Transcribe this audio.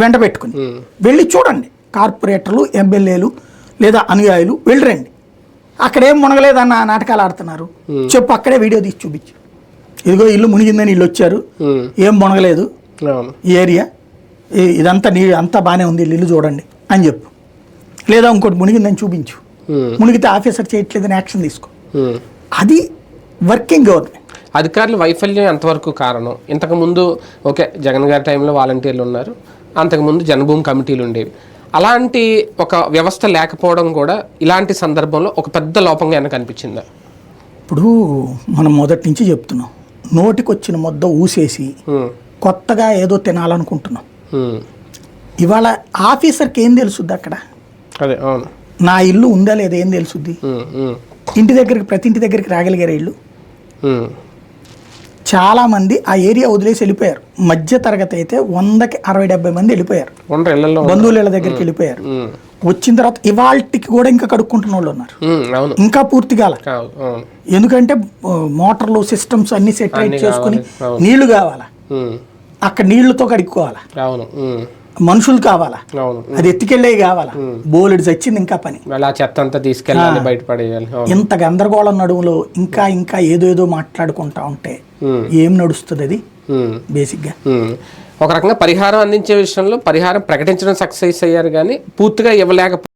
వెంట పెట్టుకుని వెళ్ళి చూడండి. కార్పొరేటర్లు, ఎమ్మెల్యేలు లేదా అనుయాయులు వెళ్ళరండి. అక్కడేం మునగలేదన్న నాటకాలు ఆడుతున్నారు. చెప్పు, అక్కడే వీడియో తీసి చూపించు. ఇదిగో ఇల్లు మునిగిందని వీళ్ళు వచ్చారు, ఏం మునగలేదు ఈ ఏరియా, ఇదంతా అంతా బాగానే ఉంది, ఇల్లు చూడండి అని చెప్పు. లేదా ఇంకోటి మునిగిందని చూపించు. మునిగితే ఆఫీసర్ చేయట్లేదని యాక్షన్ తీసుకో. అది వర్కింగ్ గవర్నమెంట్. అధికారుల వైఫల్యం ఎంతవరకు కారణం? ఇంతకుముందు ఓకే, జగన్ గారి టైంలో వాలంటీర్లు ఉన్నారు, అంతకుముందు జన్మభూమి కమిటీలు ఉండేవి. అలాంటి ఒక వ్యవస్థ లేకపోవడం కూడా ఇలాంటి సందర్భంలో ఒక పెద్ద లోపంగా ఏమైనా కనిపించిందా? ఇప్పుడు మనం మొదటి నుంచి చెప్తున్నాం, నోటికొచ్చిన ముద్ద ఊసేసి కొత్తగా ఏదో తినాలనుకుంటున్నాం. ఇవాళ ఆఫీసర్కి ఏం తెలుసుద్ది అక్కడ? అదే, అవును. నా ఇల్లు ఉందా లేదా ఏం తెలుసుద్ది? ఇంటి దగ్గరికి, ప్రతి ఇంటి దగ్గరికి రాగలిగారు ఇల్లు? చాలా మంది ఆ ఏరియా వదిలేసి వెళ్ళిపోయారు. మధ్య తరగతి అయితే 100కి 60-70 మంది వెళ్ళిపోయారు, బంధువుల ఇళ్ళ దగ్గరికి వెళ్ళిపోయారు. వచ్చిన తర్వాత ఇవాళకి కూడా ఇంకా కడుక్కుంటున్న వాళ్ళు ఉన్నారు, ఇంకా పూర్తిగా. ఎందుకంటే మోటార్లు, సిస్టమ్స్ అన్ని సెటరేట్ చేసుకుని నీళ్లు కావాలా, అక్కడ నీళ్లతో కడుక్కోవాలా, మనుషులు కావాలా, అది ఎత్తుకెళ్ళే కావాలా, బోలెడు చచ్చింది ఇంకా పని. చెత్త అంతా తీసుకెళ్ళాలి, బయటపడేయాలి. ఇంత గందరగోళం నడుములో ఇంకా ఇంకా ఏదో మాట్లాడుకుంటా ఉంటే ఏం నడుస్తుంది? అది బేసిక్ గా ఒక రకంగా పరిహారం అందించే విషయంలో పరిహారం ప్రకటించడం సక్సెస్ అయ్యారు, కానీ పూర్తిగా ఇవ్వలేక